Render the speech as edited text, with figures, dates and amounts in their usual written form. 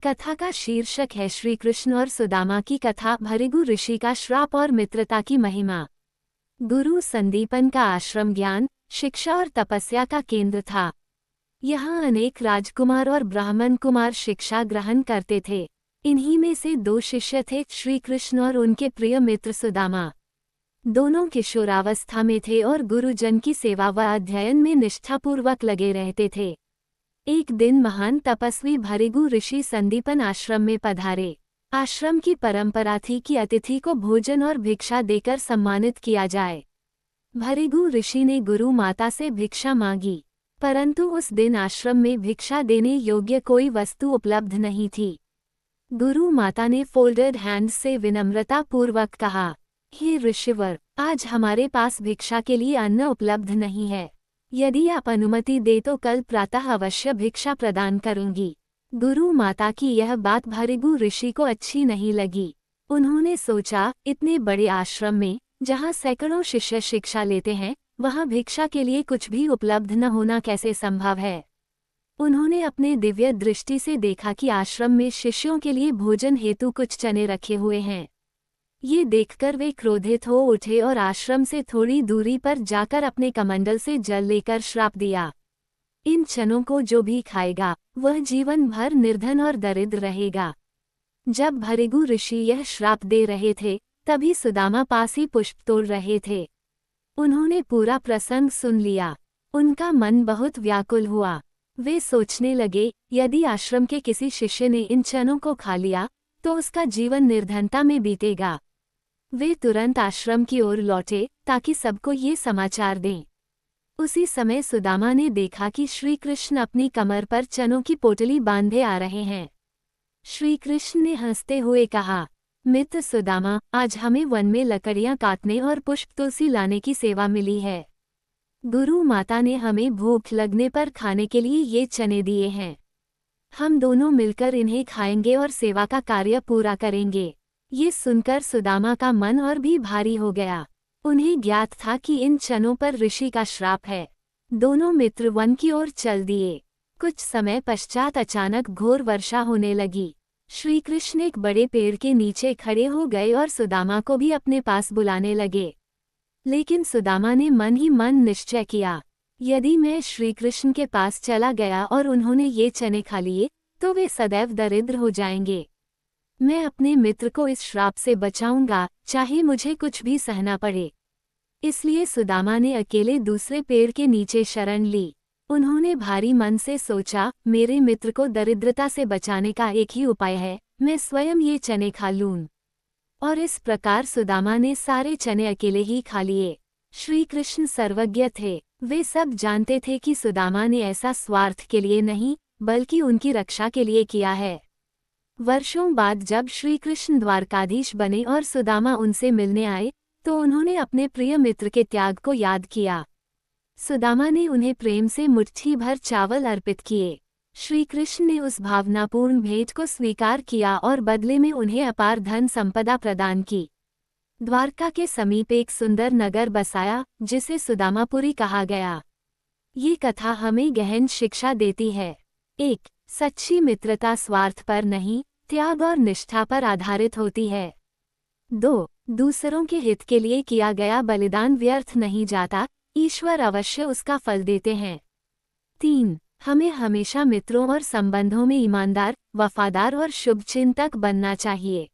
कथा का शीर्षक है श्री कृष्ण और सुदामा की कथा, भृगु ऋषि का श्राप और मित्रता की महिमा। गुरु संदीपन का आश्रम ज्ञान, शिक्षा और तपस्या का केंद्र था। यहाँ अनेक राजकुमार और ब्राह्मण कुमार शिक्षा ग्रहण करते थे। इन्हीं में से दो शिष्य थे, श्री कृष्ण और उनके प्रिय मित्र सुदामा। दोनों किशोरावस्था में थे और गुरुजन की सेवा व अध्ययन में निष्ठापूर्वक लगे रहते थे। एक दिन महान तपस्वी भृगु ऋषि संदीपन आश्रम में पधारे। आश्रम की परंपरा थी कि अतिथि को भोजन और भिक्षा देकर सम्मानित किया जाए। भृगु ऋषि ने गुरु माता से भिक्षा मांगी, परंतु उस दिन आश्रम में भिक्षा देने योग्य कोई वस्तु उपलब्ध नहीं थी। गुरु माता ने फोल्डेड हैंड से विनम्रता पूर्वक कहा, हे ऋषिवर, आज हमारे पास भिक्षा के लिए अन्न उपलब्ध नहीं है। यदि आप अनुमति दे तो कल प्रातः अवश्य भिक्षा प्रदान करूंगी। गुरु माता की यह बात भृगु ऋषि को अच्छी नहीं लगी। उन्होंने सोचा, इतने बड़े आश्रम में जहाँ सैकड़ों शिष्य शिक्षा लेते हैं, वहाँ भिक्षा के लिए कुछ भी उपलब्ध न होना कैसे संभव है। उन्होंने अपने दिव्य दृष्टि से देखा कि आश्रम में शिष्यों के लिए भोजन हेतु कुछ चने रखे हुए हैं। ये देखकर वे क्रोधित हो उठे और आश्रम से थोड़ी दूरी पर जाकर अपने कमंडल से जल लेकर श्राप दिया, इन चनों को जो भी खाएगा वह जीवन भर निर्धन और दरिद्र रहेगा। जब भृगु ऋषि यह श्राप दे रहे थे, तभी सुदामा पास ही पुष्प तोड़ रहे थे। उन्होंने पूरा प्रसंग सुन लिया। उनका मन बहुत व्याकुल हुआ। वे सोचने लगे, यदि आश्रम के किसी शिष्य ने इन चनों को खा लिया तो उसका जीवन निर्धनता में बीतेगा। वे तुरंत आश्रम की ओर लौटे ताकि सबको ये समाचार दें। उसी समय सुदामा ने देखा कि श्री कृष्ण अपनी कमर पर चनों की पोटली बांधे आ रहे हैं। श्री कृष्ण ने हंसते हुए कहा, मित्र सुदामा, आज हमें वन में लकड़ियां काटने और पुष्प तुलसी लाने की सेवा मिली है। गुरु माता ने हमें भूख लगने पर खाने के लिए ये चने दिए हैं। हम दोनों मिलकर इन्हें खाएंगे और सेवा का कार्य पूरा करेंगे। ये सुनकर सुदामा का मन और भी भारी हो गया। उन्हें ज्ञात था कि इन चनों पर ऋषि का श्राप है। दोनों मित्र वन की ओर चल दिए। कुछ समय पश्चात अचानक घोर वर्षा होने लगी। श्री कृष्ण एक बड़े पेड़ के नीचे खड़े हो गए और सुदामा को भी अपने पास बुलाने लगे। लेकिन सुदामा ने मन ही मन निश्चय किया, यदि मैं श्री कृष्ण के पास चला गया और उन्होंने ये चने खा लिए तो वे सदैव दरिद्र हो जाएंगे। मैं अपने मित्र को इस श्राप से बचाऊंगा, चाहे मुझे कुछ भी सहना पड़े। इसलिए सुदामा ने अकेले दूसरे पेड़ के नीचे शरण ली। उन्होंने भारी मन से सोचा, मेरे मित्र को दरिद्रता से बचाने का एक ही उपाय है, मैं स्वयं ये चने खा लूं। और इस प्रकार सुदामा ने सारे चने अकेले ही खा लिए। श्री कृष्ण सर्वज्ञ थे। वे सब जानते थे कि सुदामा ने ऐसा स्वार्थ के लिए नहीं, बल्कि उनकी रक्षा के लिए किया है। वर्षों बाद जब श्री कृष्ण द्वारकाधीश बने और सुदामा उनसे मिलने आए, तो उन्होंने अपने प्रिय मित्र के त्याग को याद किया। सुदामा ने उन्हें प्रेम से मुट्ठी भर चावल अर्पित किए। श्री कृष्ण ने उस भावनापूर्ण भेंट को स्वीकार किया और बदले में उन्हें अपार धन संपदा प्रदान की। द्वारका के समीप एक सुंदर नगर बसाया, जिसे सुदामापुरी कहा गया। ये कथा हमें गहन शिक्षा देती है। 1. सच्ची मित्रता स्वार्थ पर नहीं, त्याग और निष्ठा पर आधारित होती है। 2. दूसरों के हित के लिए किया गया बलिदान व्यर्थ नहीं जाता, ईश्वर अवश्य उसका फल देते हैं। 3. हमें हमेशा मित्रों और संबंधों में ईमानदार, वफादार और शुभचिंतक बनना चाहिए।